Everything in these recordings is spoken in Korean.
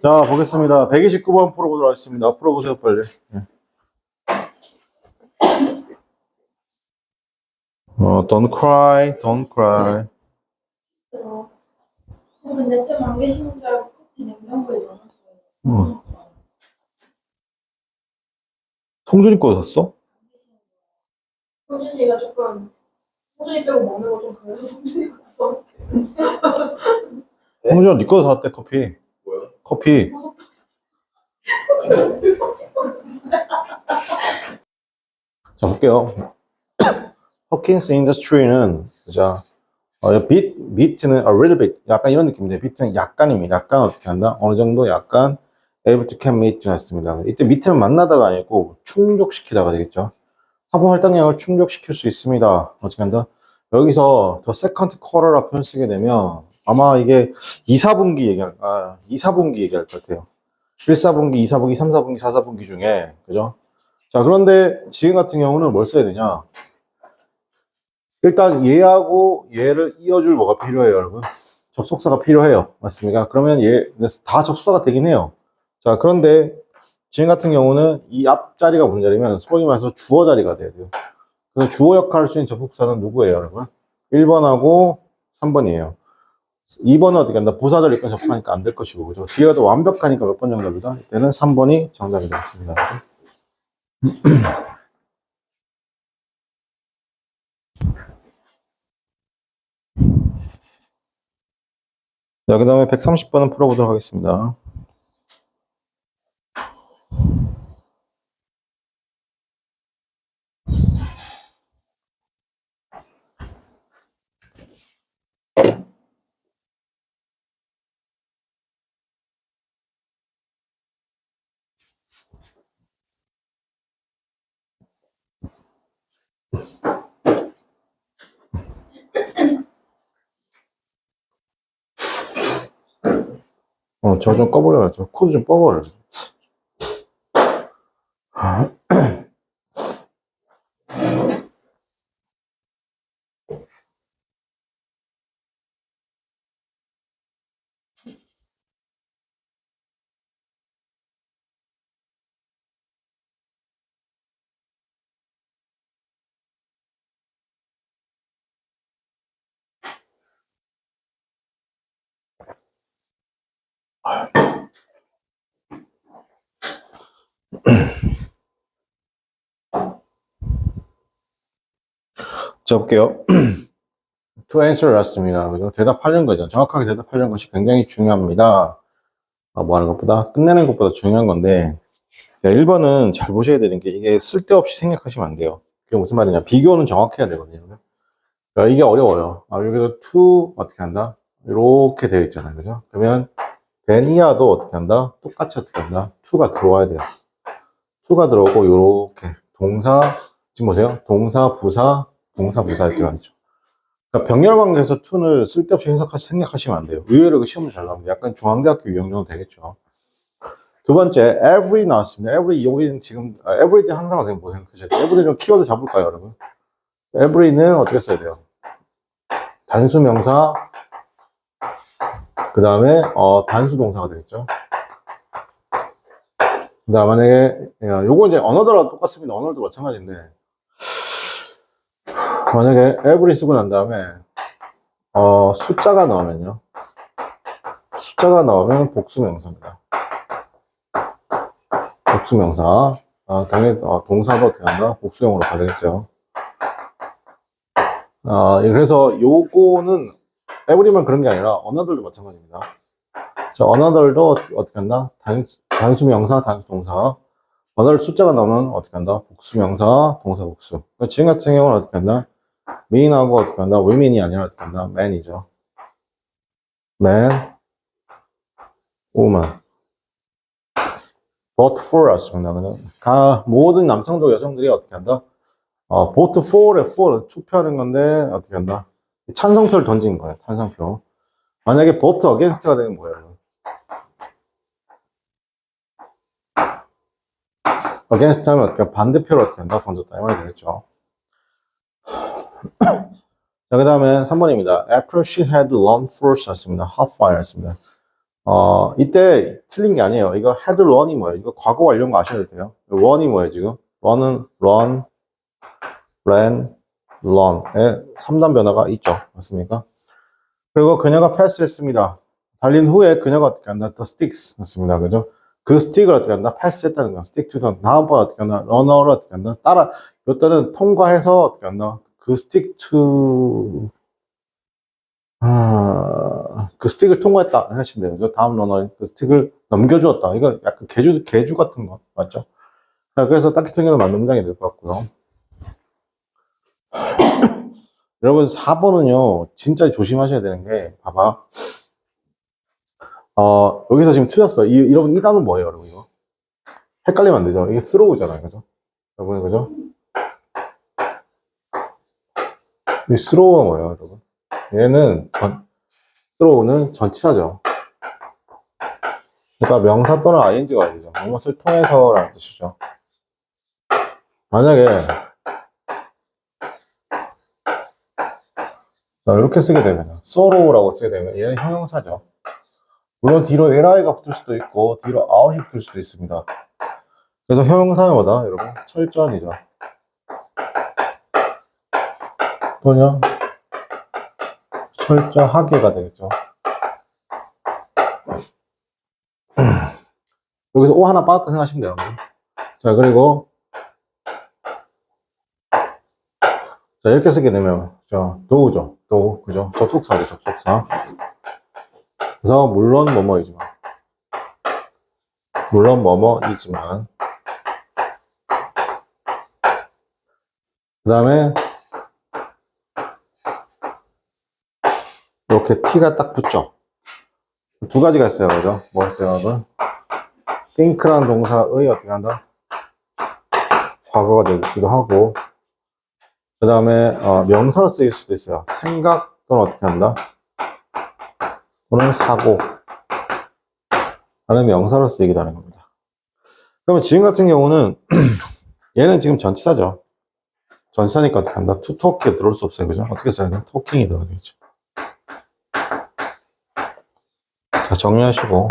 자, 보겠습니다. 129번 풀어보도록 하겠습니다. 풀어보세요, 빨리. 네. Don't cry, don't cry. 근데 쌤 안 계시는 줄 알고 냉장고에 넣어놨어요. 성준이 거 샀어? 성준이가 조금 성준이 빼고 먹는 거 좀 그래서 성준이가 샀어. 성준아, 네 거 샀대, 커피. 뭐야? 커피. 자, 볼게요. 허킨스 인더스트리는, 자, bit는 a little bit, 약간 이런 느낌인데, bit는 약간입니다. 약간 어떻게 한다? 어느 정도 약간 able to can meet 했습니다. 이때 밑을 만나다가 아니고 충족시키다가 되겠죠. 사본 할당량을 충족시킬 수 있습니다. 어떻게 한다? 여기서 더 세컨드 쿼터라 표현 쓰게 되면 아마 이게 2, 4분기 얘기할 것 같아요. 1, 4분기, 2, 4분기, 3, 4분기, 4, 4분기 중에, 그죠? 자, 그런데 지금 같은 경우는 뭘 써야 되냐? 일단 얘하고 얘를 이어줄 뭐가 필요해요, 여러분? 접속사가 필요해요. 맞습니까? 그러면 얘 다 접속사가 되긴 해요. 자, 그런데 지금 같은 경우는 이 앞자리가 무슨 자리면 소위 말해서 주어 자리가 돼야 돼요. 그래서 주어 역할을 할 수 있는 접속사는 누구예요, 여러분? 1번하고 3번이에요. 2번은 어떻게 한다? 부사절 입건 접속하니까 안 될 것이고, 그죠? 뒤가 더 완벽하니까 몇 번 정답이다? 이때는 3번이 정답이 되겠습니다. 자, 그 다음에 130번은 풀어보도록 하겠습니다. 저 좀 꺼버려야죠. 코드 좀 꺼버려. 자, 볼게요. to answer 였습니다. 그죠? 대답하려는 거죠. 정확하게 대답하려는 것이 굉장히 중요합니다. 뭐 하는 것보다, 끝내는 것보다 중요한 건데, 자, 1번은 잘 보셔야 되는 게, 이게 쓸데없이 생략하시면 안 돼요. 그게 무슨 말이냐. 비교는 정확해야 되거든요. 그러니까 이게 어려워요. 여기서 to, 어떻게 한다? 이렇게 되어 있잖아요. 그죠? 그러면, then이야도 어떻게 한다? 똑같이 어떻게 한다? to가 들어와야 돼요. to가 들어오고, 요렇게. 동사, 지금 보세요. 동사, 부사 이렇게 가죠. 그러니까 병렬 관계에서 to를 쓸데없이 생략하시면 안 돼요. 의외로 그 시험을 잘 나옵니다. 약간 중앙대학교 유형 정도 되겠죠. 두 번째, every 나왔습니다. every, 여기는 지금, every 때 항상 선생님 뭐 생각하셨죠? every 좀 키워드 잡을까요, 여러분? every는 어떻게 써야 돼요? 단수 명사, 그 다음에, 단수 동사가 되겠죠. 그 다음 만약에, 요거 이제 언어더랑 똑같습니다. 언어도 마찬가지인데, 만약에 every 쓰고 난 다음에, 숫자가 나오면요. 숫자가 나오면 복수명사입니다. 복수명사. 당연히, 동사가 어떻게 한다? 복수형으로 가되겠죠. 그래서 요거는, every만 그런 게 아니라, 언어들도 마찬가지입니다. 자, 언어들도 어떻게 한다? 단수명사, 단수동사. 언어를 숫자가 나오면 어떻게 한다? 복수명사, 동사 복수. 지금 같은 경우는 어떻게 한다? mean하고 어떻게 한다? women이 아니라 어떻게 한다? man이죠. man, woman. vote for 였습니다. 모든 남성적 여성들이 어떻게 한다? vote for에 for 투표하는 건데 어떻게 한다? 찬성표를 던진 거예요. 찬성표. 만약에 vote against가 되면 뭐예요? against 하면 어떻게 반대표를 어떻게 한다? 던졌다. 이 말이 되겠죠. 자, 그 다음에 3번입니다. After she had run first 였습니다. hot fire 였습니다. 이때 틀린 게 아니에요. 이거 had run이 뭐예요? 이거 과거 완료인 거 아셔야 돼요. run이 뭐예요, 지금? run은 run, ran, run의 3단 변화가 있죠. 맞습니까? 그리고 그녀가 패스했습니다. 달린 후에 그녀가 어떻게 한다? The sticks. 맞습니다. 그죠? 그 스틱을 어떻게 한다? 패스했다는 거. stick to the. 다음번 어떻게 한다? runner를 어떻게 한다? 따라. 이때는 통과해서 어떻게 한다? 그 stick to, 그 스틱을 통과했다. 하시면 돼요. 그죠? 다음 러너에 그 스틱을 넘겨주었다. 이거 약간 개주 같은 거. 맞죠? 자, 그래서 딱히 틀리는 만문장이 될 것 같고요. 여러분, 4번은요, 진짜 조심하셔야 되는 게, 봐봐. 여기서 지금 틀렸어. 여러분, 이 단어 뭐예요, 여러분, 이거? 헷갈리면 안 되죠? 이게 스로우잖아요, 그죠? 여러분, 그죠? 이 스로우가 뭐예요, 여러분? 스로우는 전치사죠. 그러니까 명사 또는 ing가 와야 되죠. 무엇을 통해서라는 뜻이죠. 만약에, 자, 이렇게 쓰게 되면, sorrow라고 쓰게 되면, 얘는 형용사죠. 물론 뒤로 li가 붙을 수도 있고, 뒤로 out이 붙을 수도 있습니다. 그래서 형용사는 뭐다, 여러분? 철저한이죠. 또냐? 철저하게가 되겠죠. 여기서 O 하나 빠졌다 생각하시면 돼요. 자, 그리고, 자, 이렇게 쓰게 되면, do죠. do, 그죠? 접속사죠, 접속사. 그래서, 물론 뭐뭐이지만. 그 다음에, 이렇게 T가 딱 붙죠. 두 가지가 있어요, 그죠? 뭐 있어요, 여러분? think라는 동사의 어떻게 한다? 과거가 되기도 하고, 그 다음에, 명사로 쓰일 수도 있어요. 생각 또는 어떻게 한다? 또는 사고. 라는 명사로 쓰이기도 하는 겁니다. 그러면 지금 같은 경우는, 얘는 지금 전치사죠. 전치사니까 어떻게 한다? to talk에 들어올 수 없어요, 그죠? 어떻게 써야 돼? talking이 들어야 되겠죠. 자, 정리하시고.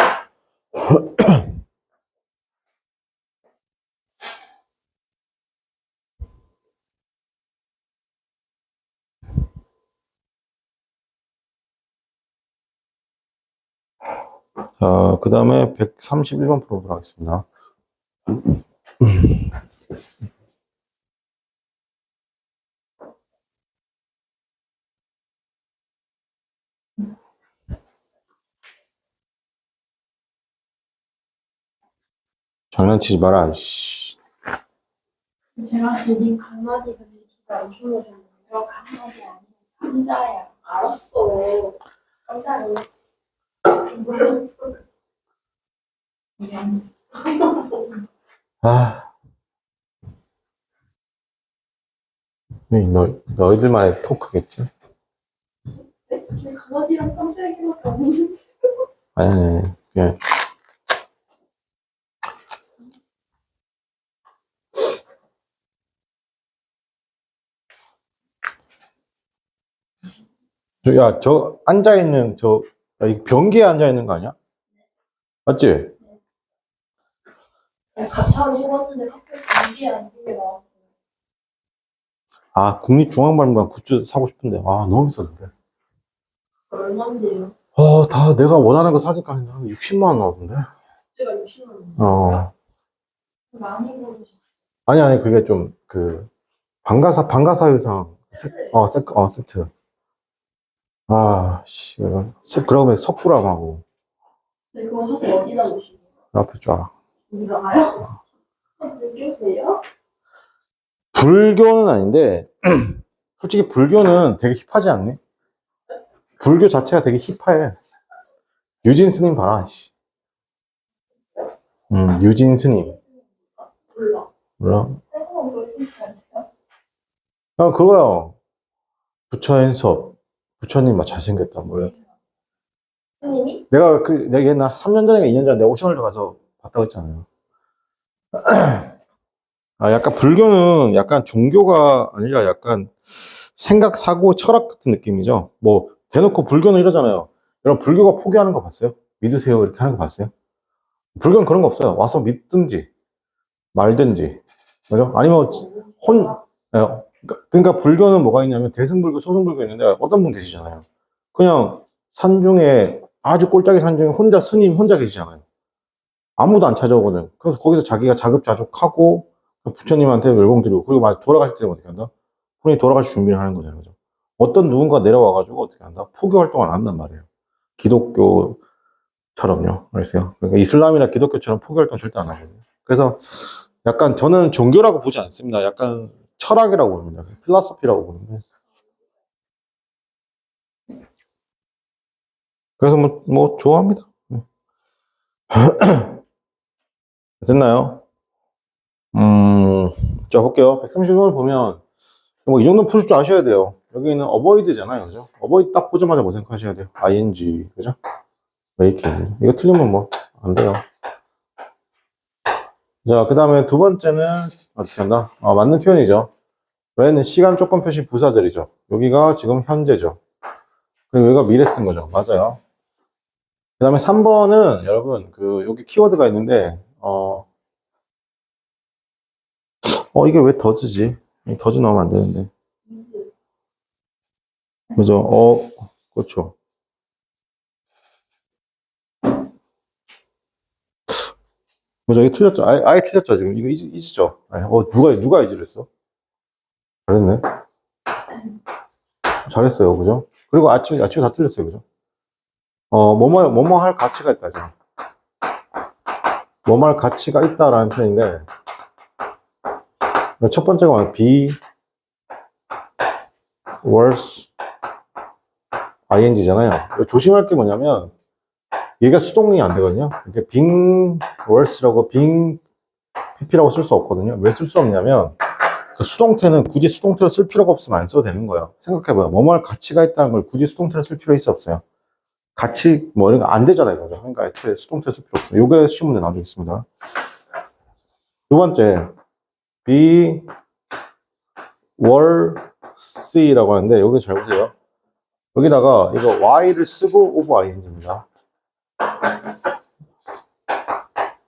자, 그 다음에 131번 풀어보도록 하겠습니다. 장난치지 마라, 씨. 제가 괜히 강아지 근데 진짜 엄청 오셨는데요. 강아지 아니고 감자야. 알았어. 감자를 몰랐어. 미안. 아. 너희들만의 토크겠지? 근데 강아지랑 깜짝이밖에 없는데. 아니, 그냥. 야, 앉아있는, 야, 이 변기에 앉아있는 거 아니야? 맞지? 가차로 뽑았는데 갑자기 감기에 안 두게 나왔어요. 아, 국립중앙박물관 굿즈 사고 싶은데. 아, 너무 비쌌는데. 얼마인데요? 다 내가 원하는 거 사니까 한 60만 원 나오던데? 제가 60만 원. 많이 고르셨어요. 아니, 그게 좀, 방가사 의상. 세트. 아, 씨, 그러면 석굴암하고. 네, 그거 사서 어디다 놓으시는 거예요? 앞에 쫙. 들어가요? 불교세요? 불교는 아닌데, 솔직히 불교는 되게 힙하지 않니? 불교 자체가 되게 힙해. 유진 스님 봐라, 씨. 유진 스님. 몰라? 새로운 거 있으시지 않으세요? 그거요. 부처인 섭. 부처님 막 잘생겼다, 뭐야. 스님이? 내가 옛날 3년 전인가 2년 전에 내가 오션월드 가서 봤다고 했잖아요. 약간 불교는 약간 종교가 아니라 약간 생각, 사고, 철학 같은 느낌이죠. 뭐, 대놓고 불교는 이러잖아요. 여러분, 불교가 포기하는 거 봤어요? 믿으세요 이렇게 하는 거 봤어요? 불교는 그런 거 없어요. 와서 믿든지 말든지, 그죠? 아니면 그러니까 불교는 뭐가 있냐면 대승불교, 소승불교 있는데 어떤 분 계시잖아요. 그냥 산 중에 아주 꼴짝이 산 중에 혼자 스님 혼자 계시잖아요. 아무도 안 찾아오거든. 그래서 거기서 자기가 자급자족하고 부처님한테 열봉드리고 그리고 막 돌아가실 때 어떻게 한다? 본인이 돌아가실 준비를 하는 거잖아요. 그죠? 어떤 누군가 내려와가지고 어떻게 한다? 포교 활동을 안 한단 말이에요. 기독교처럼요. 그래서요. 그러니까 이슬람이나 기독교처럼 포교 활동 절대 안 하거든요. 그래서 약간 저는 종교라고 보지 않습니다. 약간 철학이라고 봅니다. 필라소피라고 보는데. 그래서 뭐 좋아합니다. 됐나요? 자, 볼게요. 130번을 보면, 뭐, 이 정도 풀 줄 아셔야 돼요. 여기는 avoid잖아요. 그죠? avoid 딱 보자마자 뭐 생각하셔야 돼요? ing. 그죠? making. 이거 틀리면 뭐, 안 돼요. 자, 그 다음에 두 번째는, 어떻게 한다? 맞는 표현이죠. 왜는 시간 조건 표시 부사절이죠. 여기가 지금 현재죠. 그리고 여기가 미래 쓴 거죠. 맞아요. 그 다음에 3번은, 여러분, 여기 키워드가 있는데, 이게 왜 더즈지? 더즈 나오면 안 되는데. 그죠? 그렇죠. 그죠? 이게 틀렸죠? 아예 틀렸죠, 지금. 이거 이지죠? 누가 이지를 했어? 잘했네. 잘했어요, 그죠? 그리고 아침에 다 틀렸어요, 그죠? 뭐뭐 할 가치가 있다, 지금. 뭐뭐 할 가치가 있다라는 표현인데, 첫 번째가 뭐야? be worth ing잖아요. 조심할 게 뭐냐면, 얘가 수동이 안 되거든요. 이렇게 being worth라고 being pp라고 쓸 수 없거든요. 왜 쓸 수 없냐면, 그 수동태는 굳이 수동태로 쓸 필요가 없으면 안 써도 되는 거예요. 생각해봐요. 뭐뭐 할 가치가 있다는 걸 굳이 수동태로 쓸 필요 없어요. 가치, 뭐 이런 거 안 되잖아요. 그죠? 그러니까 애초에 수동태 쓸 필요 없어요. 요게 쉬운 문제 나중에 있습니다. 두 번째, be worthy라고 하는데, 여기 잘 보세요. 여기다가 이거 y를 쓰고 of ing입니다.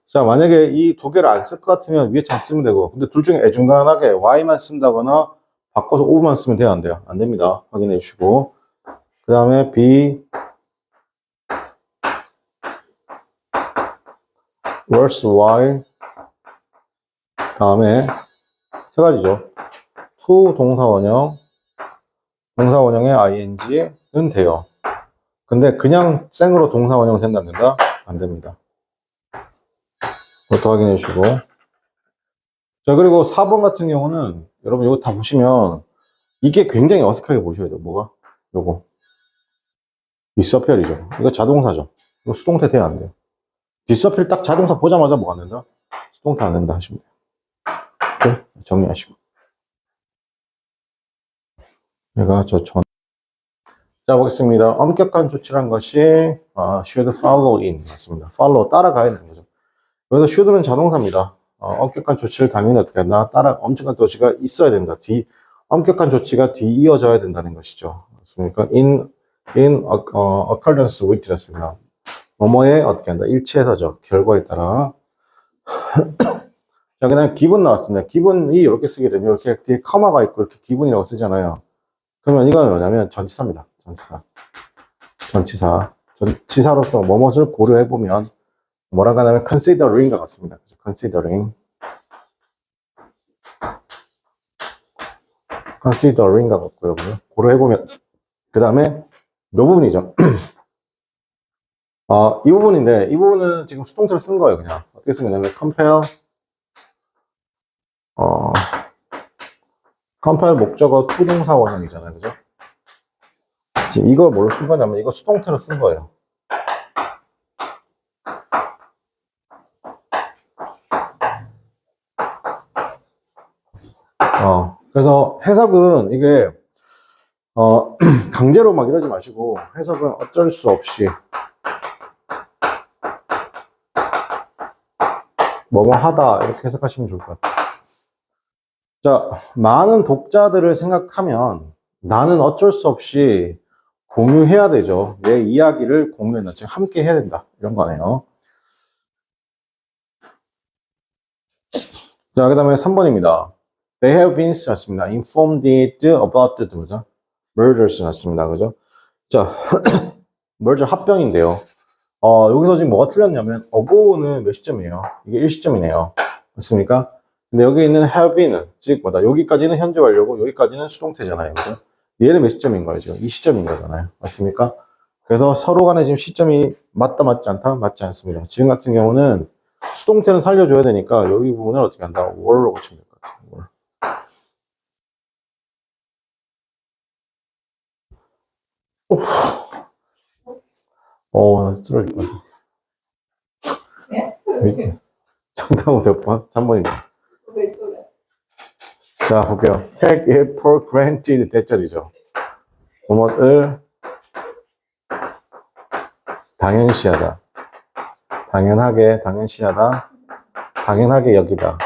자, 만약에 이 두 개를 안 쓸 것 같으면 위에 참 쓰면 되고, 근데 둘 중에 애중간하게 y만 쓴다거나 바꿔서 of만 쓰면 돼요, 안 돼요? 안 됩니다. 확인해 주시고. 그 다음에 be worthwhile. 다음에 세 가지죠. to 동사원형, 동사원형의 ing는 돼요. 근데 그냥 생으로 동사원형 된다, 안 된다? 안 됩니다. 그것도 확인해 주시고. 자, 그리고 4번 같은 경우는 여러분 이거 다 보시면 이게 굉장히 어색하게 보셔야 돼요. 뭐가? 요거. disappear이죠. 이거 자동사죠. 이거 수동태 돼야 안 돼요. disappear 딱 자동사 보자마자 뭐가 안 된다? 수동태 안 된다 하시면 돼요. 오케이? 정리하시고. 자, 보겠습니다. 엄격한 조치란 것이, should follow in. 맞습니다. follow, 따라가야 되는 거죠. 그래서 should는 자동사입니다. 엄격한 조치를 당연히 어떻게 한다? 엄격한 조치가 있어야 된다. 엄격한 조치가 뒤이어져야 된다는 것이죠. 맞습니까? in accordance with 였습니다. 뭐뭐에 어떻게 한다? 일치해서죠. 결과에 따라. 자, 그 다음에 기분 나왔습니다. 기분이 이렇게 쓰게 되면 이렇게 뒤에 커마가 있고 이렇게 기분이라고 쓰잖아요. 그러면 이건 뭐냐면 전치사입니다. 전치사로서 뭐뭇을 고려해보면 뭐라고 하냐면 considering과 같습니다. considering과 같고요. 고려해보면 그 다음에 이 부분이죠. 이 부분인데 이 부분은 지금 수동태로 쓴 거예요. 그냥 어떻게 쓴 거냐면 compare 목적어 to 동사 원형이잖아요. 그죠? 지금 이걸 뭘로 쓴 거냐면 이거 수동태로 쓴 거예요. 그래서 해석은 이게 강제로 막 이러지 마시고 해석은 어쩔 수 없이 뭐뭐 하다 이렇게 해석하시면 좋을 것 같아요. 자, 많은 독자들을 생각하면 나는 어쩔 수 없이 공유해야 되죠. 내 이야기를 공유한다. 즉, 함께 해야 된다. 이런 거네요. 자, 그 다음에 3번입니다. They have been 였습니다. Informed about the 뭐죠? Mergers 였습니다. 그죠? 자, merger 합병인데요. 여기서 지금 뭐가 틀렸냐면, ago는 몇 시점이에요? 이게 1시점이네요. 맞습니까? 근데 여기 있는 have been은, 즉, 뭐다? 여기까지는 현재 완료고, 여기까지는 수동태잖아요. 그죠? 얘는 몇 시점인 거예요, 지금? 이 시점인 거잖아요. 맞습니까? 그래서 서로 간에 지금 시점이 맞다, 맞지 않다? 맞지 않습니다. 지금 같은 경우는 수동태는 살려줘야 되니까, 여기 부분을 어떻게 한다? were로 고치면 될 것 같아요. were. 쓰러질 것 같아. 예? 밑에. 정답은 몇 번? 3번입니다. 왜 그래? 자, 볼게요. Take it for granted 대절이죠. 뭐뭐를 당연시하다. 당연하게, 당연시하다. 당연하게 여기다.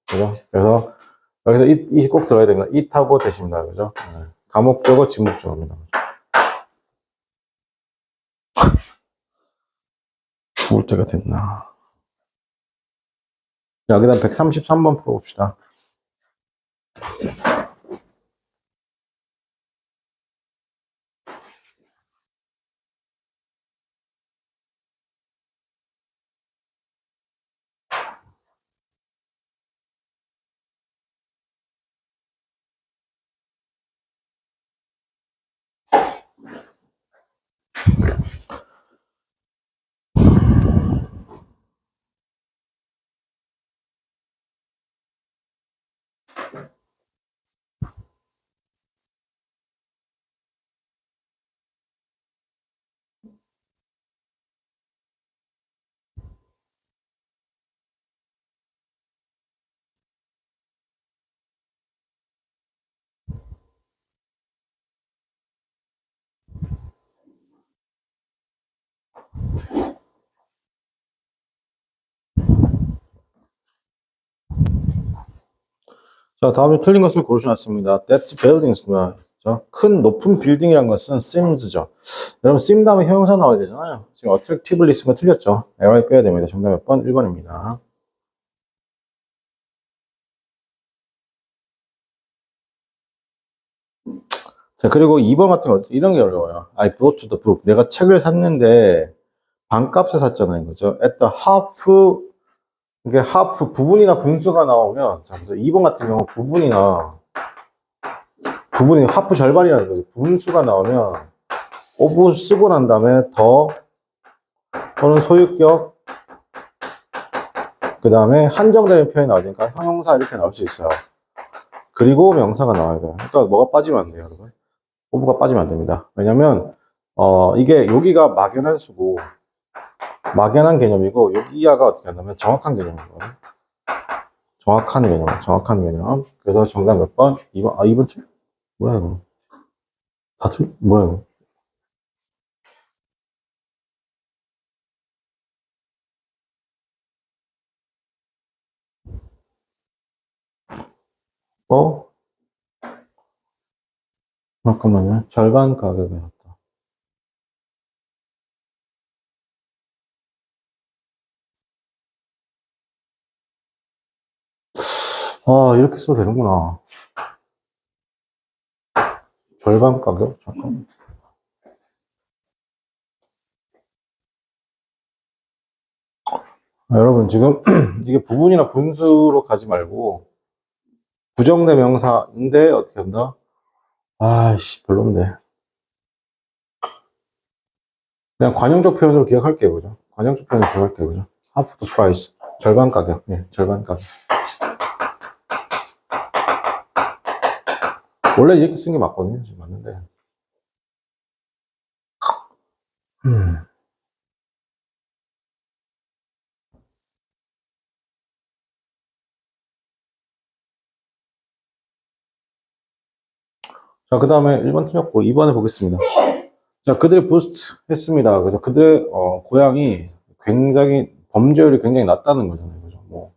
그죠? 그래서 여기서 이 꼭 들어야 됩니다. it하고 대십니다. 그죠? 네. 가목적어, 지목적어입니다. 죽을 때가 됐나. 자, 그 다음 133번 풀어봅시다. 자, 다음에 틀린 것을 고르셔놨습니다. That buildings입니다. 큰 높은 빌딩이란 것은 seems죠. 여러분, seem 다음에 형용사 나와야 되잖아요. 지금 attractively 쓴 거 틀렸죠. 에러에 빼야 됩니다. 정답 몇 번? 1번입니다. 자, 그리고 2번 같은 거, 이런 게 어려워요. I bought the book. 내가 책을 샀는데, 반값에 샀잖아요. 그죠? At the half, 이게 half, 부분이나 분수가 나오면, 자, 그래서 2번 같은 경우 부분이 half 절반이라는 거죠. 분수가 나오면, of 쓰고 난 다음에 더, 또는 소유격, 그 다음에 한정되는 표현이 나오니까 형용사 이렇게 나올 수 있어요. 그리고 명사가 나와야 돼요. 그러니까 뭐가 빠지면 안 돼요, 여러분. of가 빠지면 안 됩니다. 왜냐면, 이게 여기가 막연한 수고, 막연한 개념이고, 여기가 어떻게 한다면 정확한 개념이거든요. 정확한 개념. 그래서 정답 몇 번? 2번, 2번 틀? 뭐야, 이거? 뭐야, 이거? 어? 잠깐만요. 절반 가격에 샀다. 이렇게 써도 되는구나. 절반 가격? 잠깐. 여러분, 지금 이게 부분이나 분수로 가지 말고, 부정대 명사인데, 어떻게 한다? 아이씨, 별론데. 그냥 관용적 표현으로 기억할게요, 그죠? 관용적 표현으로 기억할게요, 그죠? half the price. 절반 가격. 예, 절반 가격. 원래 이렇게 쓴 게 맞거든요. 지금 맞는데. 음. 자, 그 다음에 1번 틀렸고, 2번에 보겠습니다. 자, 그들의 부스트 했습니다. 그래서 그들의, 고향이 굉장히, 범죄율이 굉장히 낮다는 거잖아요. 그죠? 뭐,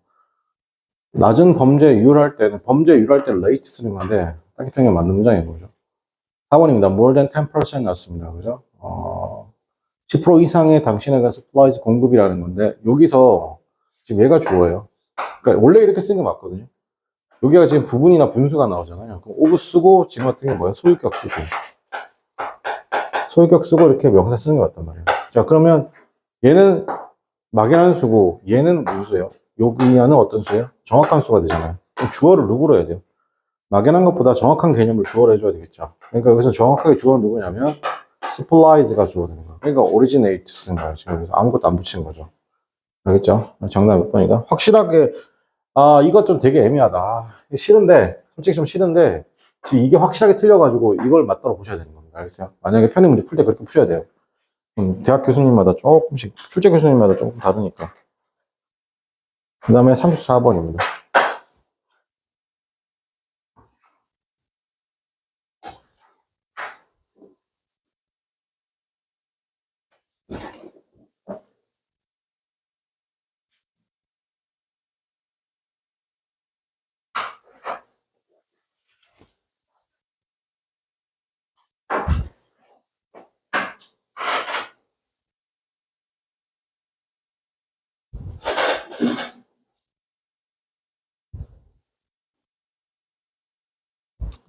낮은 범죄율 할 때는, 범죄율 할 때는 late 쓰는 건데, 딱히 생각 맞는 문장인 거죠. 4번입니다. More than 10% 났습니다. 그죠? 10% 이상의 당신에게 supplies 공급이라는 건데, 여기서 지금 얘가 주어예요. 그러니까 원래 이렇게 쓰는 게 맞거든요. 여기가 지금 부분이나 분수가 나오잖아요. 그럼 of 쓰고, 지금 같은 게 뭐예요? 소유격 쓰고. 소유격 쓰고 이렇게 명사 쓰는 게 맞단 말이에요. 자, 그러면 얘는 막연한 수고, 얘는 무슨 수예요? 여기는 어떤 수예요? 정확한 수가 되잖아요. 그럼 주어를 누구로 해야 돼요? 막연한 것보다 정확한 개념을 주어로 해줘야 되겠죠. 그러니까 여기서 정확하게 주어는 누구냐면 supplies가 주어 되는 거예요. 그러니까 originate 쓴 거예요. 지금 여기서 아무것도 안 붙인 거죠. 알겠죠? 정답 몇 번이다? 확실하게 이것 좀 되게 애매하다. 싫은데 솔직히 좀 싫은데 지금 이게 확실하게 틀려가지고 이걸 맞다고 보셔야 되는 겁니다. 알겠어요? 만약에 편의 문제 풀 때 그렇게 푸셔야 돼요. 대학 교수님마다 조금씩 출제 교수님마다 조금 다르니까. 그 다음에 34번입니다.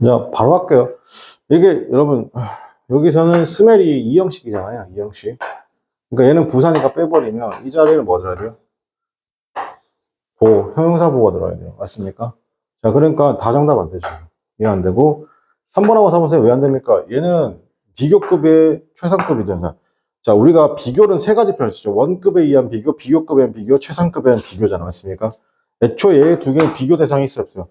자, 바로 할게요. 이게 여러분 여기서는 스멜이 이형식이잖아요. 이형식. 그러니까 얘는 부사니까 빼버리면 이 자리에는 뭐 들어야 돼요? 형용사 보호가 들어야 돼요. 맞습니까? 자, 그러니까 다 정답 안 되죠. 이해 안 되고 3번하고 4번 왜 안 됩니까? 얘는 비교급의 최상급이잖아. 자, 우리가 비교는 세 가지 표현을 쓰죠. 원급에 의한 비교, 비교급에 의한 비교, 최상급에 의한 비교잖아. 맞습니까? 애초에 얘 두 개의 비교 대상이 있어요, 없어요?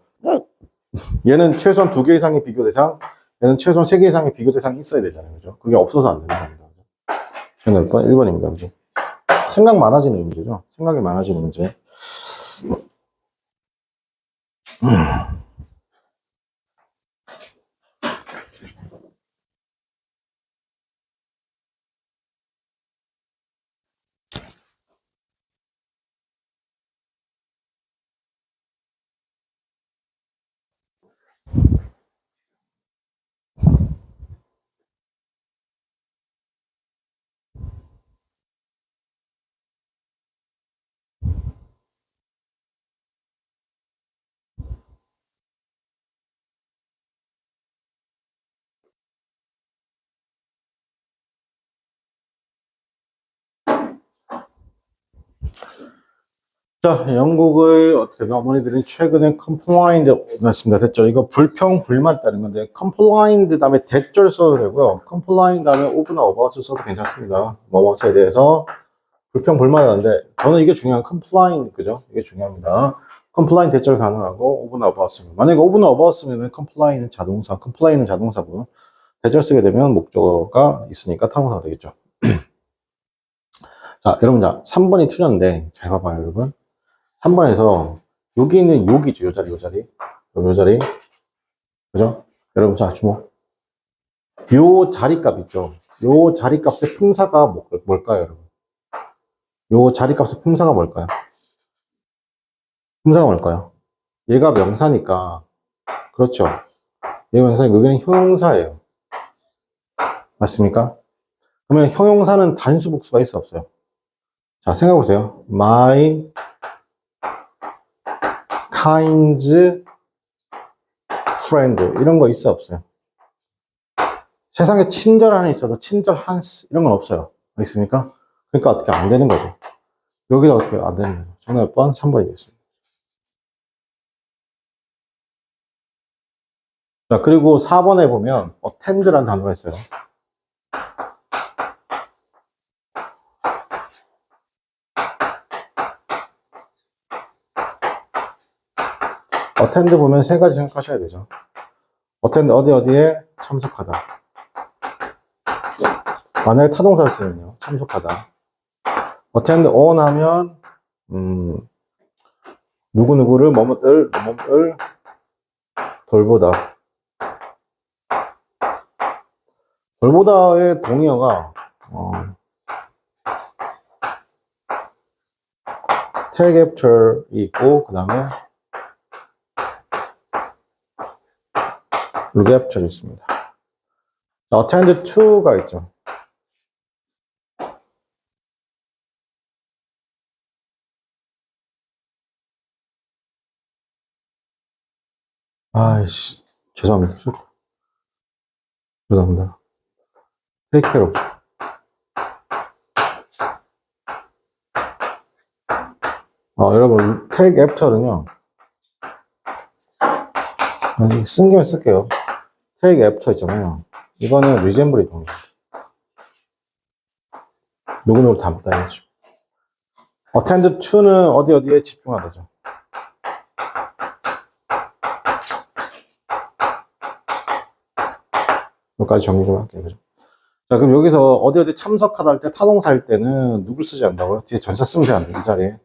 얘는 최소한 두 개 이상의 비교 대상, 얘는 최소한 세 개 이상의 비교 대상이 있어야 되잖아요. 그죠? 그게 없어서 안 되는 겁니다. 저는 몇 번? 1번입니다. 그죠? 생각 많아지는 문제죠. 생각이 많아지는 문제. 자, 영국의 어떻게 어머니들은 최근에 compliant 맞습니다. 됐죠? 이거 불평 불만 따는 건데 compliant 다음에 대절 써도 되고요. compliant 다음에 over나 about 써도 괜찮습니다. 뭐뭐에 대해서 불평 불만하는데 저는 이게 중요한 compliant 그죠? 이게 중요합니다. compliant 대절 가능하고 over나 about 쓰면 만약에 over나 about 쓰면 comply는 자동사, comply는 자동사고 대절 쓰게 되면 목적어가 있으니까 타동사가 되겠죠. 자, 여러분 자 3번이 틀렸는데 잘 봐봐요, 여러분. 3번에서 여기 있는 여기죠. 요 자리, 요 자리. 요 자리. 그죠? 여러분, 자, 주목. 요 자리값 있죠? 요 자리값의 품사가 뭘까요, 여러분? 요 자리값의 품사가 뭘까요? 품사가 뭘까요? 얘가 명사니까. 그렇죠. 얘가 명사니까 여기는 형용사예요. 맞습니까? 그러면 형용사는 단수 복수가 있어, 없어요? 자, 생각해보세요. My kind friend. 이런 거 있어, 없어요? 세상에 친절 하나 있어도 친절 한스 이런 건 없어요. 있습니까? 그러니까 어떻게 안 되는 거죠. 여기다 어떻게 안 되는 거죠. 정답 몇 번? 3번이 되겠습니다. 자, 그리고 4번에 보면 attend라는 단어가 있어요. attend 보면 세 가지 생각하셔야 되죠. attend 어디에 참석하다. 만약에 타동사를 쓰면요. 참석하다. attend on 하면 누구누구를 뭐뭐들 돌보다. 돌보다의 동의어가 take after이 있고 그 다음에 look after이 있습니다. 자, attend to가 있죠. 아이씨, 죄송합니다. 죄송합니다. take care of. 여러분, take after는요. 쓴 김에 쓸게요. take after 있잖아요. 이거는 resemble이 됩니다. 누구누구를 닮다 해야죠. attend to는 어디에 집중하다죠. 여기까지 정리 좀 할게요. 그죠? 자, 그럼 여기서 어디 참석하다 할 때, 타동사 할 때는 누굴 쓰지 않는다고요? 뒤에 전사 쓰면 안 돼요, 이 자리에.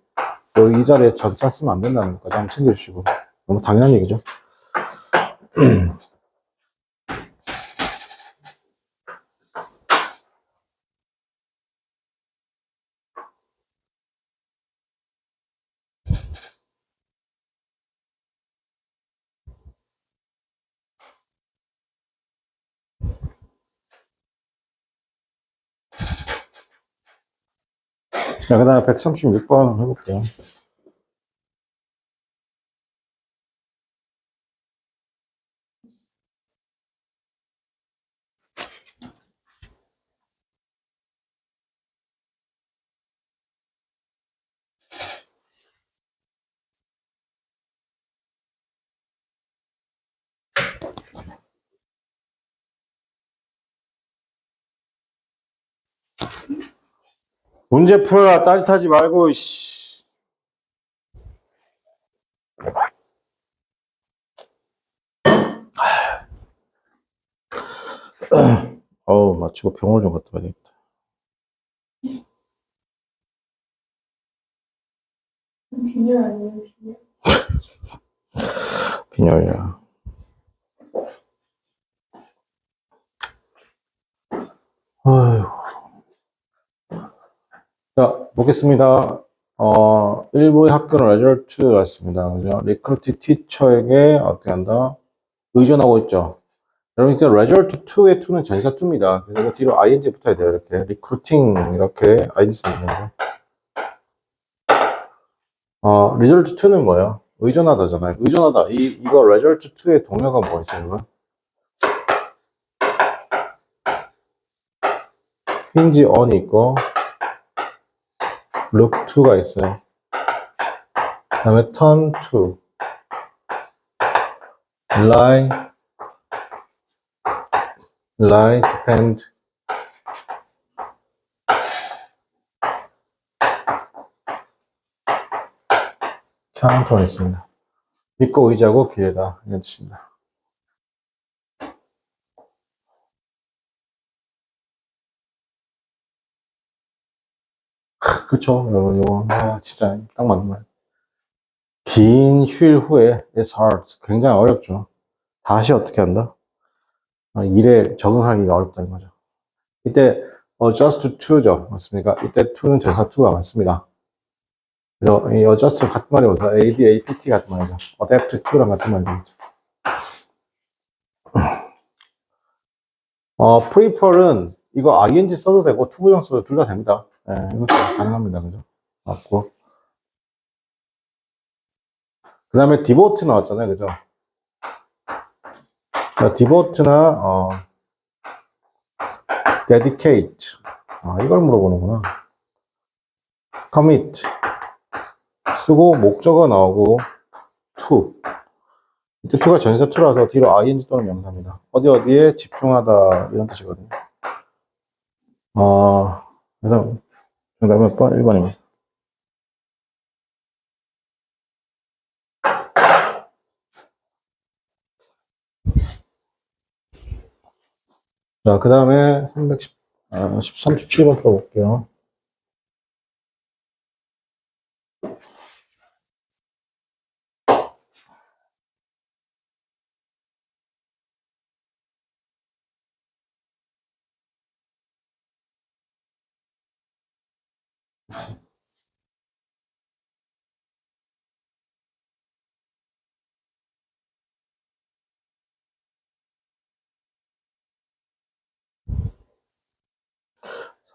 여기 이 자리에 전사 쓰면 안 된다는 것까지 한번 챙겨주시고. 너무 당연한 얘기죠. 자, 그 다음에 136번 해볼게요. 문제 풀어라, 따뜻하지 말고, 씨. 마치고 병원 좀 갔다 와야 되겠다. 빈혈 아니에요, 빈혈? 빈혈이야. 아휴. 자, 보겠습니다. 1부의 학교는 레저트 같습니다. 그죠? 리크루트 티처에게 어떻게 한다? 의존하고 있죠. 여러분, 이제 result to의 to는 전사 to입니다. 그래서 이거 뒤로 ing 붙어야 돼요. 이렇게. recruiting, 이렇게 ing 쓰면 돼요. result to는 뭐예요? 의존하다잖아요. 의존하다. 이거 result to의 동료가 뭐 있어요, 이거? hinge on이 있고, look to가 있어요. 그 다음에 turn to, lie, depend, counter가 있습니다. 믿고 의지하고 기대다. 이런 뜻입니다. 그쵸, 여러분, 이거, 진짜 딱 맞는 말. 긴 휴일 후에 it's hard. 굉장히 어렵죠. 다시 어떻게 한다? 일에 적응하기가 어렵다는 거죠. 이때 adjust to죠. 맞습니까? 이때 to는 전사 to가 맞습니다. 그래서 이 adjust 같은 말이 뭐죠? AD, APT 같은 말이죠. adapt to랑 같은 말이죠. prefer은 이거 ing 써도 되고 투부정 써도 둘 다 됩니다. 이것도 가능합니다. 그죠? 맞고. 그 다음에 devote 나왔잖아요. 그죠? devote나 dedicate. 이걸 물어보는구나. commit. 쓰고 목적어 나오고 to. 이때 to가 전사 to라서 뒤로 ing 또는 명사입니다. 어디에 집중하다 이런 뜻이거든요. 그래서 정답은 몇 번? 1번입니다. 자, 그 다음에 37번 풀어볼게요.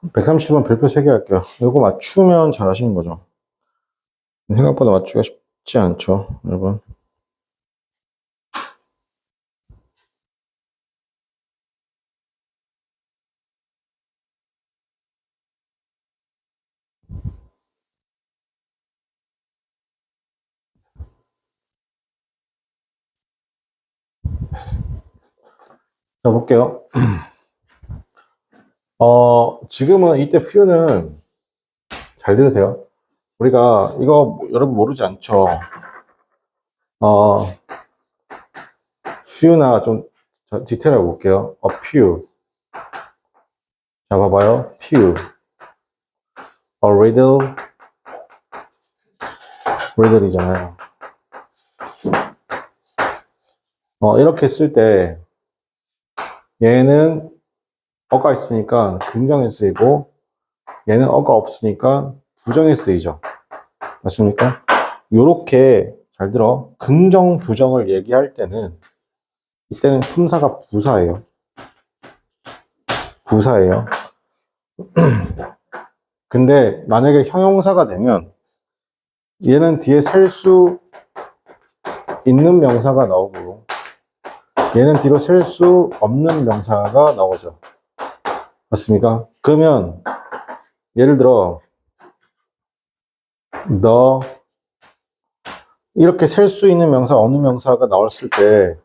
137번 별표 3개 할게요. 이거 맞추면 잘 하시는 거죠. 생각보다 맞추기가 쉽지 않죠, 여러분. 자, 볼게요. 지금은 이때 few는 잘 들으세요. 우리가 이거 여러분 모르지 않죠? few나 좀 디테일하게 볼게요. a few. 자, 봐봐요. few. a riddle. riddle이잖아요. 이렇게 쓸 때 얘는 어가 있으니까 긍정에 쓰이고 얘는 어가 없으니까 부정에 쓰이죠. 맞습니까? 요렇게 잘 들어. 긍정, 부정을 얘기할 때는 이때는 품사가 부사예요. 부사예요. 근데 만약에 형용사가 되면 얘는 뒤에 셀 수 있는 명사가 나오고 얘는 뒤로 셀 수 없는 명사가 나오죠. 맞습니까? 그러면 예를 들어 너 이렇게 셀 수 있는 명사 어느 명사가 나왔을 때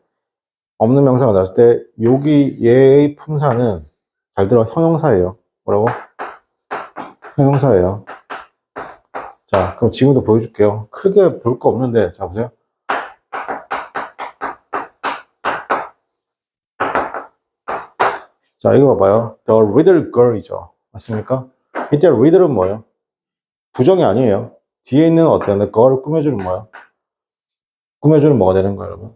없는 명사가 나왔을 때 여기 얘의 품사는 잘 들어 형용사예요. 뭐라고? 형용사예요. 자, 그럼 지금도 보여줄게요. 크게 볼 거 없는데, 자, 보세요. 자, 이거 봐봐요. The little girl이죠. 맞습니까? 이때 little은 뭐예요? 부정이 아니에요. 뒤에 있는 어떤 girl을 꾸며주는 뭐예요? 꾸며주는 뭐가 되는 거예요, 여러분?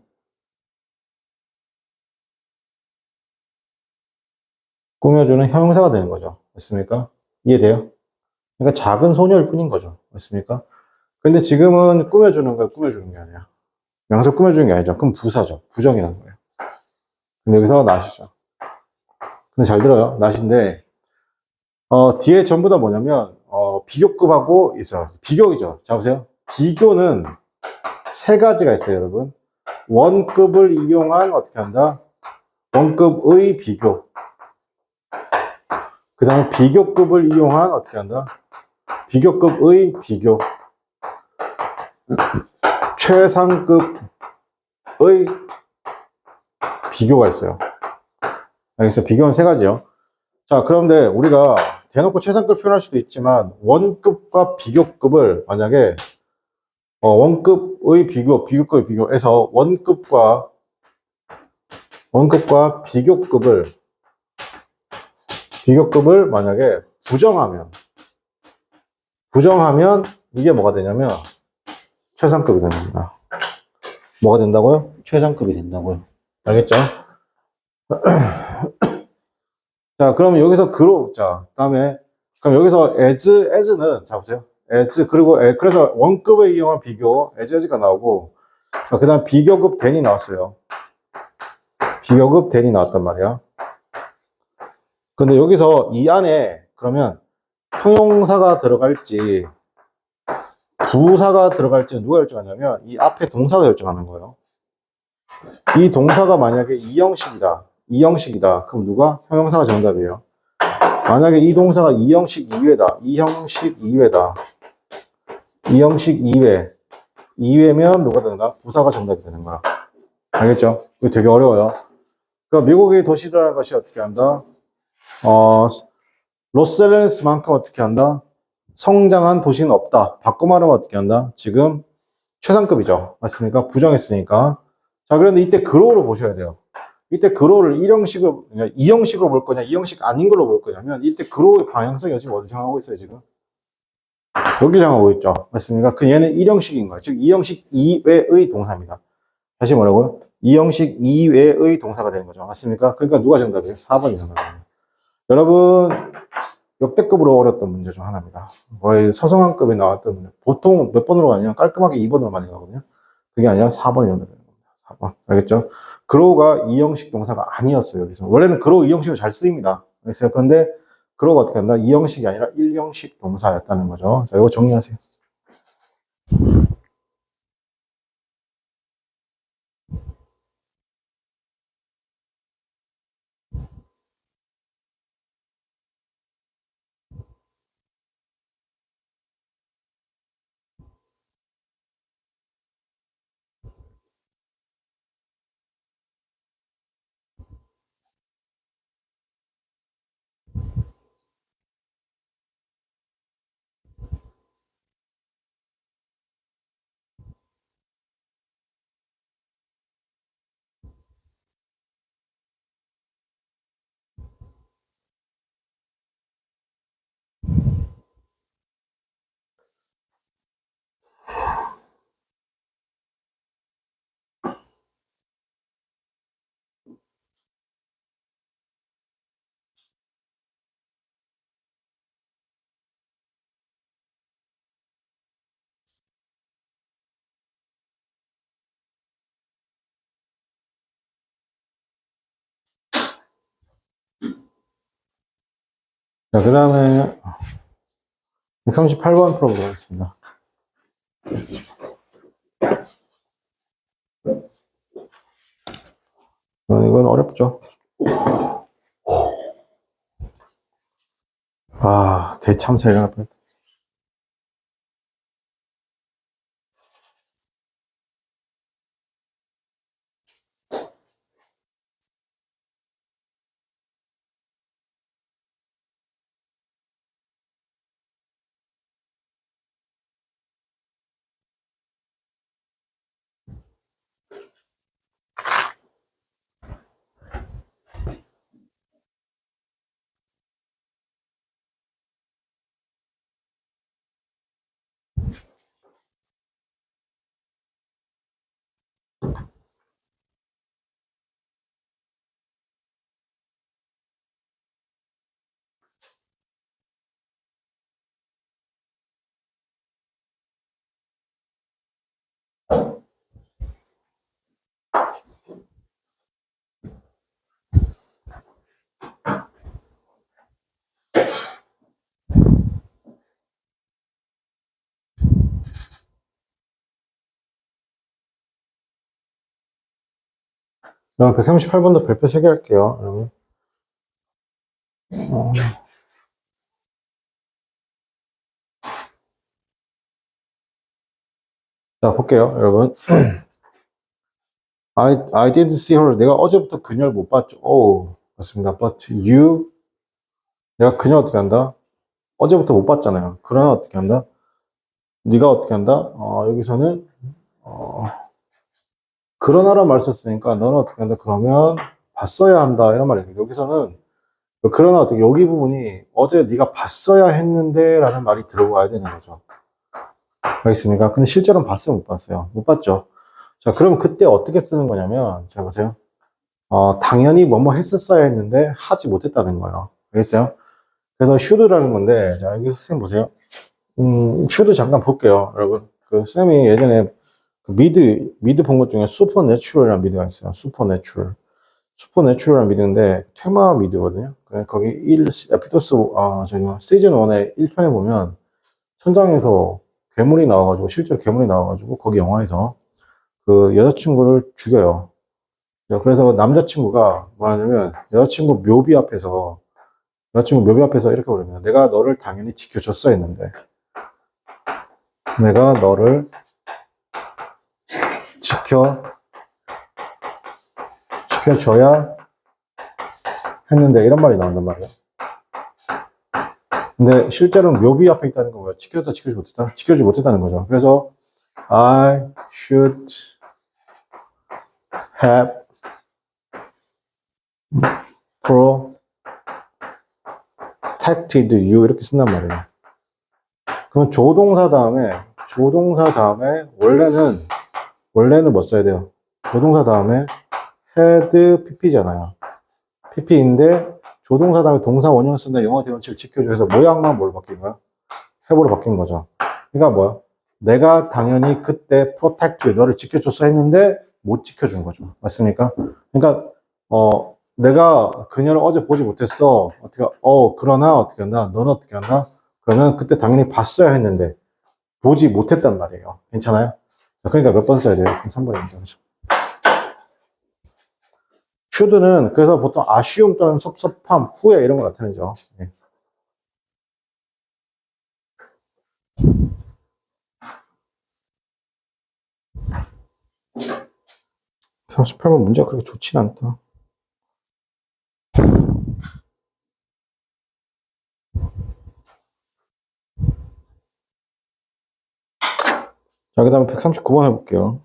꾸며주는 형용사가 되는 거죠. 맞습니까? 이해돼요? 그러니까 작은 소녀일 뿐인 거죠. 맞습니까? 근데 지금은 꾸며주는 걸 꾸며주는 게 아니야. 명사 꾸며주는 게 아니죠. 그럼 부사죠. 부정이라는 거예요. 근데 여기서 not이죠. 근데 잘 들어요. not인데, 뒤에 전부 다 뭐냐면, 비교급하고 있어. 비교이죠. 자, 보세요. 비교는 세 가지가 있어요, 여러분. 원급을 이용한 어떻게 한다? 원급의 비교. 그 다음에 비교급을 이용한 어떻게 한다? 비교급의 비교. 최상급의 비교가 있어요. 알겠어요? 비교는 세 가지요. 자, 그런데 우리가 대놓고 최상급 표현할 수도 있지만 원급과 비교급을 만약에 원급의 비교, 비교급의 비교에서 원급과 비교급을 만약에 부정하면 이게 뭐가 되냐면 최상급이 됩니다. 뭐가 된다고요? 최상급이 된다고요. 알겠죠? 자, 그럼 여기서 자, 다음에 그럼 여기서 as는 자 보세요. as 그리고 그래서 원급에 이용한 비교 as가 나오고 자, 그다음 비교급 then이 나왔어요. 비교급 then이 나왔단 말이야. 근데 여기서 이 안에 그러면 형용사가 들어갈지 부사가 들어갈지는 누가 결정하냐면 이 앞에 동사가 결정하는 거예요. 이 동사가 만약에 이형식이다. 그럼 누가? 형용사가 정답이에요. 만약에 이 동사가 이형식 2회다. 이형식 2회다. 이형식 2회. 2회면 누가 된다? 부사가 정답이 되는 거야. 알겠죠? 이거 되게 어려워요. 그러니까 미국의 도시라는 것이 어떻게 한다? 로스앤젤레스만큼 어떻게 한다? 성장한 도시는 없다. 바꿔 말하면 어떻게 한다? 지금 최상급이죠. 맞습니까? 부정했으니까. 자, 그런데 이때 그로우로 보셔야 돼요. 이때 그로우를 1형식으로, 2형식으로 볼 거냐, 2형식 아닌 걸로 볼 거냐면, 이때 그로우의 방향성이 지금 어디 향하고 있어요, 지금? 여기 향하고 있죠. 맞습니까? 그 얘는 1형식인 거예요. 즉, 2형식 이외의 동사입니다. 다시 뭐라고요? 2형식 이외의 동사가 되는 거죠. 맞습니까? 그러니까 누가 정답이에요? 4번이 정답이에요. 여러분, 역대급으로 어려웠던 문제 중 하나입니다. 거의 서성한급에 나왔던 문제. 보통 몇 번으로 가냐면 깔끔하게 2번으로 많이 가거든요. 그게 아니라 4번이 정답이 되는 겁니다. 4번. 알겠죠? 그로우가 2형식 동사가 아니었어요, 여기서. 원래는 그로우 2형식을 잘 쓰입니다. 알겠어요? 그런데 그러고 어떻게 한다? 2형식이 아니라 1형식 동사였다는 거죠. 자, 이거 정리하세요. 자, 그 다음에 138번 풀어보도록 하겠습니다. 이건 어렵죠. 아, 대참사 일어날 뻔했다. 그럼 138번도 별표 3개 할게요, 여러분. 자, 볼게요, 여러분. I didn't see her. 내가 어제부터 그녀를 못 봤죠. 오, 맞습니다. But you, 내가 그녀 어떻게 한다? 어제부터 못 봤잖아요. 그러나 어떻게 한다? 네가 어떻게 한다? 여기서는 그러나란 말 썼으니까 너는 어떻게 한다? 그러면 봤어야 한다 이런 말이에요. 여기서는 그러나 어떻게 여기 부분이 어제 네가 봤어야 했는데 라는 말이 들어와야 되는 거죠. 알겠습니까? 근데 실제로는 봤어요, 못 봤어요? 못 봤죠. 자, 그럼 그때 어떻게 쓰는 거냐면 잘 보세요. 당연히 뭐뭐 했었어야 했는데 하지 못했다는 거예요. 알겠어요? 그래서 should라는 건데, 자, 여기 선생님 보세요. should 잠깐 볼게요, 여러분. 그, 쌤이 예전에 그 미드 본 것 중에 supernatural이라는 미드가 있어요. supernatural이라는 미드인데, 테마 미드거든요. 거기 에피소드, 시즌 1의 1편에 보면, 천장에서 괴물이 나와가지고, 실제로 괴물이 나와가지고, 거기 영화에서 그 여자친구를 죽여요. 그래서 남자친구가 뭐 하냐면, 여자친구 묘비 앞에서 이렇게 부릅니다. 내가 너를 당연히 지켜줬어 했는데, 내가 너를 지켜줘야 했는데, 이런 말이 나온단 말이에요. 근데 실제로는 묘비 앞에 있다는 건 뭐야? 지켜주지 못했다? 지켜주지 못했다는 거죠. 그래서 I should have protected you 이렇게 쓴단 말이에요. 그럼 조동사 다음에 원래는 뭐 써야 돼요? 조동사 다음에 had pp잖아요. pp인데 조동사 다음에 동사 원형을 쓴다. 영어 대원칙을 지켜줘. 해서 모양만 뭘로 바뀐 거야? have로 바뀐 거죠. 그러니까 뭐야? 내가 당연히 그때 protect 너를 지켜줬어 했는데 못 지켜준 거죠. 맞습니까? 그러니까 내가 그녀를 어제 보지 못했어. 그러나 어떻게 한다? 너는 어떻게 한다? 그러면 그때 당연히 봤어야 했는데, 보지 못했단 말이에요. 괜찮아요? 자, 그러니까 몇 번 써야 돼요? 3번입니다. 그죠? should는 그래서 보통 아쉬움 또는 섭섭함, 후회 이런 걸 나타내죠. 네. 38번 문제가 그렇게 좋진 않다. 자, 그 다음에 139번 해볼게요.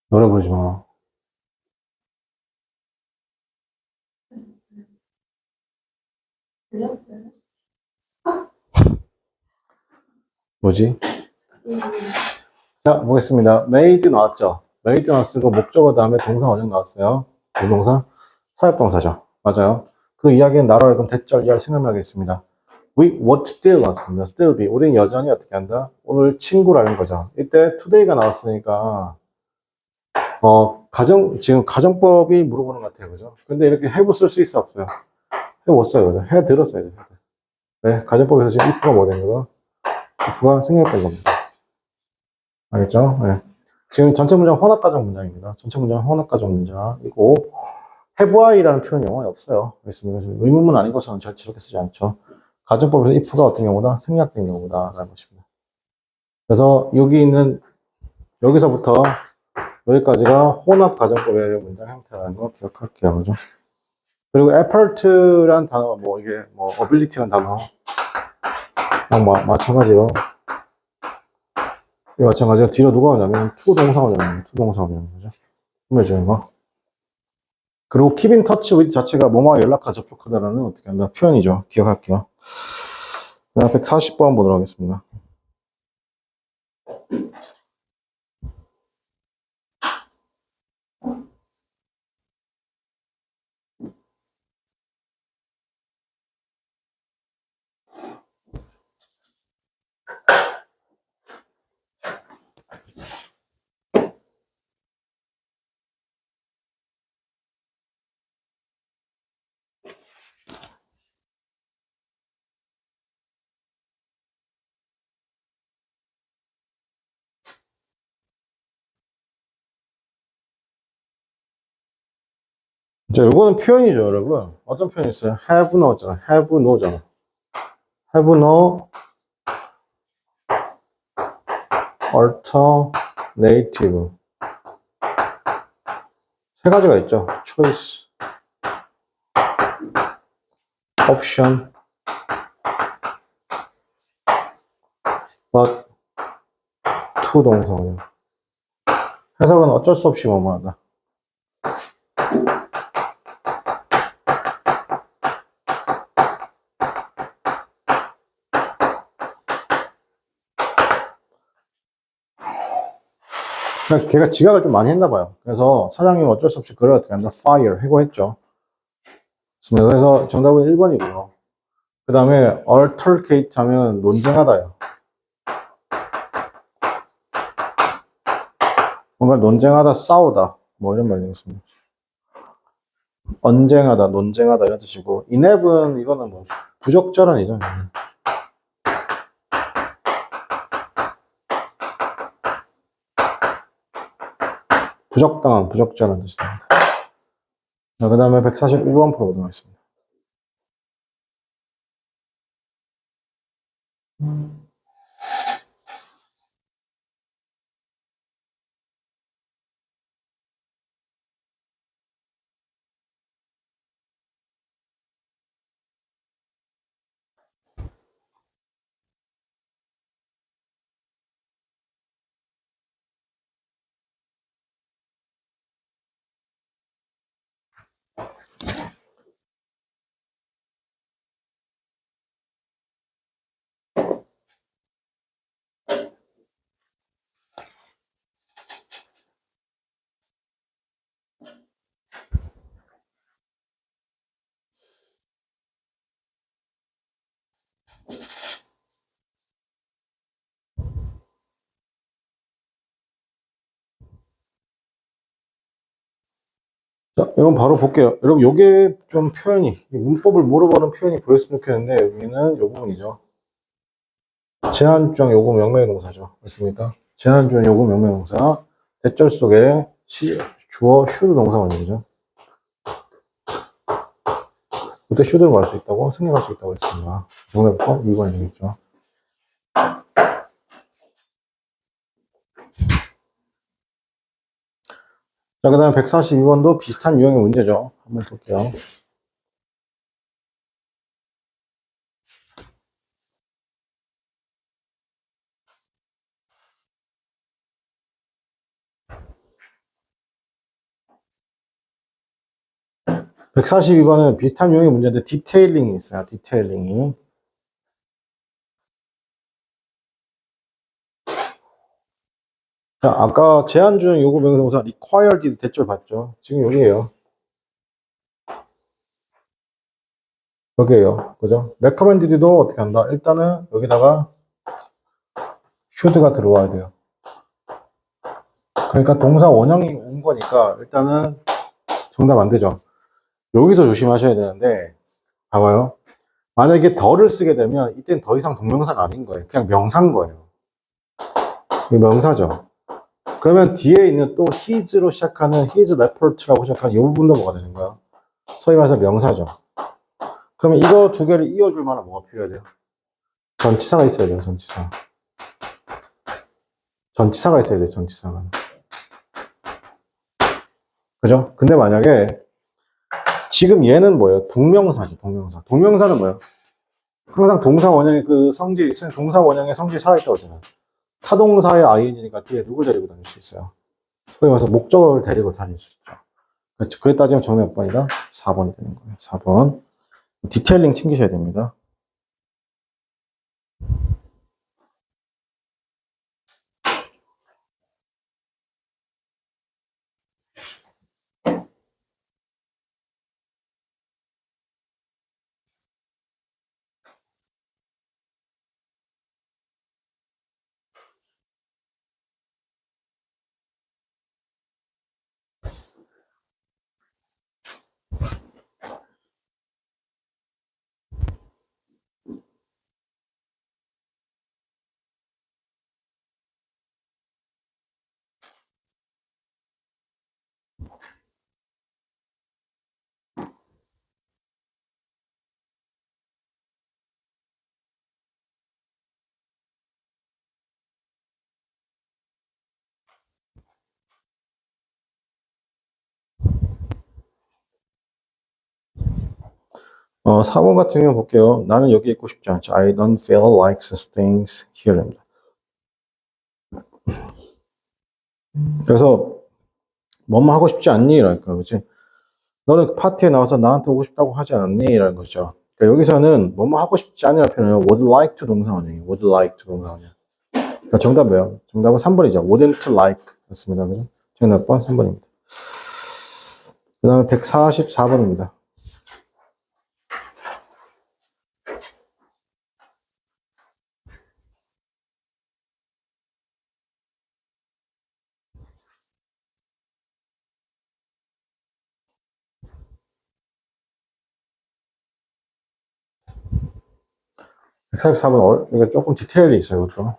노래 부르지 마. 들렸어요? 뭐지? 자, 보겠습니다. made 나왔죠? made 나왔으니까 목적어 다음에 동사 원형 나왔어요. 부동사, 사역동사죠. 맞아요. 그 이야기는 나로 하여금 대절 이할 생각나겠습니다. We would still 나왔습니다. still be. 우리는 여전히 어떻게 한다? 오늘 친구라는 거죠. 이때 today가 나왔으니까, 지금 가정법이 물어보는 것 같아요. 그죠? 근데 이렇게 have 쓸 수 있어, 없어요? have 못 써요. 그죠? 해 들었어야 돼요. 네, 가정법에서 지금 if가 뭐 된 거죠? if가 생략된 겁니다. 알겠죠? 네. 지금 전체 문장 혼합가정 문장입니다. 전체 문장 혼합가정 문장이고, have I라는 표현 영어에 없어요. 그렇습니다. 의문문 아닌 것은 저렇게 쓰지 않죠. 가정법에서 if가 어떤 경우다? 생략된 경우다. 라는 것입니다. 그래서 여기서부터 여기까지가 혼합 가정법의 문장 형태라는 거 기억할게요. 그죠? 그리고 effort란 단어, ability란 단어, 마찬가지로, 뒤로 누가 오냐면, 투동사 오냐면, 그죠? 힘들죠, 이거. 그리고 keep in touch with 자체가 뭐뭐와 연락하 접촉하다라는 어떻게 한다? 표현이죠. 기억할게요. 140번 보도록 하겠습니다. 자, 요거는 표현이죠, 여러분. 어떤 표현이 있어요? have no잖아. have no잖아. have no alternative. 세 가지가 있죠. choice, option, but, to 동사원이요. 해석은 어쩔 수 없이 뭐뭐하다. 그러니까 걔가 지각을 좀 많이 했나 봐요. 그래서 사장님 어쩔 수 없이 그걸 어떻게 한다? fire 해고했죠. 그래서 정답은 1번이고요. 그 다음에 altercate 하면 논쟁하다요. 뭔가 논쟁하다, 싸우다 뭐 이런 말이 되겠습니다. 언쟁하다, 논쟁하다 이런 뜻이고 inhave는 이거는 뭐 부적절한이죠. 부적당한, 부적절한 뜻입니다. 그 다음에 141번 풀어보도록 하겠습니다. 자, 이건 바로 볼게요. 여러분, 요게 좀 표현이, 이 문법을 물어보는 표현이 보였으면 좋겠는데, 여기는 요 부분이죠. 제한주형 요구 명명의 동사죠. 맞습니까? 제한주형 요구 명명의 동사. 대절 속에 주어, should 동사 원형이죠. 그때 should를 구할 수 있다고, 생략할 수 있다고 했습니다. 정답부터 2번이 되겠죠. 자, 그 다음에 142번도 비슷한 유형의 문제죠. 한번 볼게요. (142번은) 비슷한 유형의 문제인데 디테일링이 있어요. 디테일링이. 자, 아까 제한주형 요구 명사동사 required 대절 봤죠? 지금 여기에요. 여기에요. 그죠? recommended도 어떻게 한다? 일단은 여기다가 should가 들어와야 돼요. 그러니까 동사 원형이 온 거니까 일단은 정답 안 되죠. 여기서 조심하셔야 되는데, 봐봐요. 만약에 더를 쓰게 되면 이때는 더 이상 동명사가 아닌 거예요. 그냥 명사인 거예요. 이 명사죠. 그러면 뒤에 있는 또 his로 시작하는 his repert라고 시작하는 이 부분도 뭐가 되는 거야? 소위 말해서 명사죠. 그러면 이거 두 개를 이어줄 만한 뭐가 필요해야 돼요? 전치사가 있어야 돼요. 전치사. 전치사가 있어야 돼요. 전치사가. 그죠? 근데 만약에 지금 얘는 뭐예요? 동명사죠. 동명사. 동명사는 뭐예요? 항상 동사 원형의 그 성질, 동사 원형의 성질이 살아있다고 하잖아요. 타동사의 ing니까 뒤에 누굴 데리고 다닐 수 있어요? 소위 말해서 목적어를 데리고 다닐 수 있죠. 그렇죠. 그에 따지면 정답 몇 번이다? 4번이 되는 거예요. 4번. 디테일링 챙기셔야 됩니다. 어, 4번 같은 경우 볼게요. 나는 여기 있고 싶지 않죠. I don't feel like staying here입니다. 그래서 뭐뭐 하고 싶지 않니? 라니까, 그치? 너는 파티에 나와서 나한테 오고 싶다고 하지 않았니? 라는 거죠. 그러니까 여기서는 뭐뭐 하고 싶지 않이라는 표현은 would like to 동사 원형이에요. would like to 동사 원형. 그러니까 정답 뭐예요? 정답은 3번이죠. wouldn't like 였습니다. 그죠? 정답 번 3번입니다. 그 다음에 144번입니다. (144번) 이거 조금 디테일이 있어요. 이것도.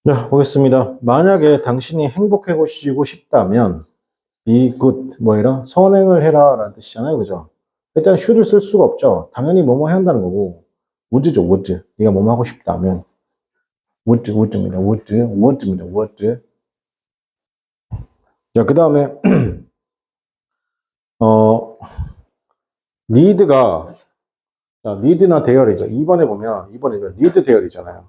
자, 보겠습니다. 만약에 당신이 행복해지고 싶다면 be good, 뭐이라? 선행을 해라 라는 뜻이잖아요. 그죠? 일단 should를 쓸 수가 없죠. 당연히 뭐뭐 해야 한다는 거고 would죠. would. 네가 뭐뭐 하고 싶다면 would입니다. would입니다. would. 자, 그 다음에 need가 자, need나 대열이죠. 2번에 보면, 2번에 need 대열이잖아요.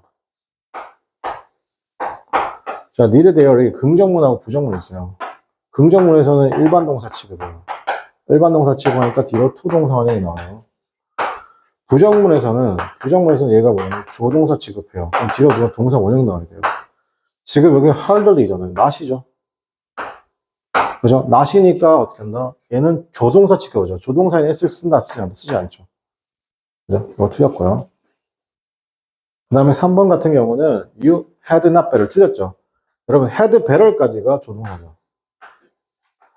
자, need 대열이 긍정문하고 부정문이 있어요. 긍정문에서는 일반 동사 취급이에요. 일반 동사 취급하니까 뒤로 to 동사 원형이 나와요. 부정문에서는 얘가 뭐냐면 조동사 취급해요. 그럼 뒤로 누가 동사 원형 나와야 돼요. 지금 여기 hardly잖아요. not이죠. 그죠? not이니까 어떻게 한다? 얘는 조동사 취급이죠. 조동사에 s를 쓴다, 쓰지 않죠. 그죠? 이거 틀렸고요. 그 다음에 3번 같은 경우는 you had not better 틀렸죠. 여러분 had better까지가 조동사죠.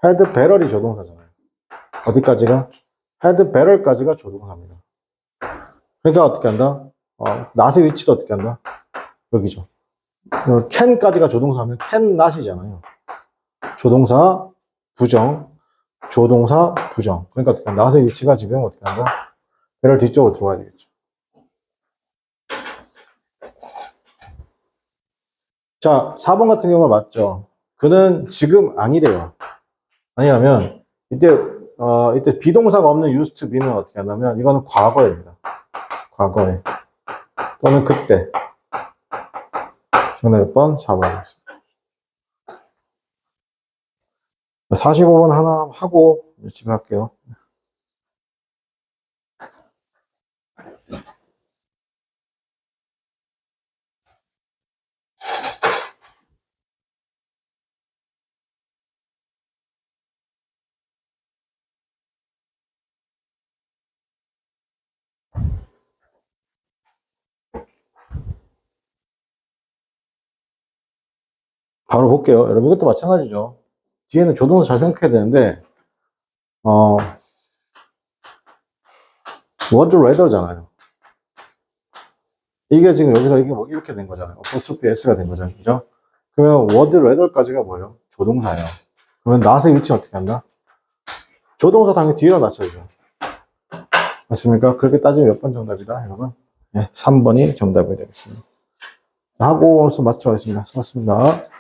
had better이 조동사잖아요. 어디까지가? had better까지가 조동사입니다. 그러니까 어떻게 한다? not의 위치도 어떻게 한다? 여기죠. can까지가 조동사면 can not이잖아요. 조동사 부정, 조동사 부정. 그러니까 어떻게 한다? not의 위치가 지금 어떻게 한다? better 뒤쪽으로 들어가야 되겠죠. 자, 4번 같은 경우는 맞죠. 그는 지금 아니래요. 아니라면, 이때 비동사가 없는 used to be는 어떻게 한다면, 이거는 과거입니다. 과거에. 또는 그때. 정답 몇 번? 4번 하겠습니다. 45번 하나 하고, 집에 할게요. 바로 볼게요. 여러분, 이것도 마찬가지죠. 뒤에는 조동사 잘 생각해야 되는데, would rather잖아요. 이게 지금 여기서 이게 뭐 이렇게 된 거잖아요. apostrophe s가 된 거잖아요. 그죠? 그러면 would rather까지가 뭐예요? 조동사예요. 그러면 not의 위치 어떻게 한다? 조동사 당연히 뒤에다 놨어야죠. 맞습니까? 그렇게 따지면 몇 번 정답이다, 여러분? 네, 3번이 정답이 되겠습니다. 하고 오늘 수업 마치도록 하겠습니다. 수고하셨습니다.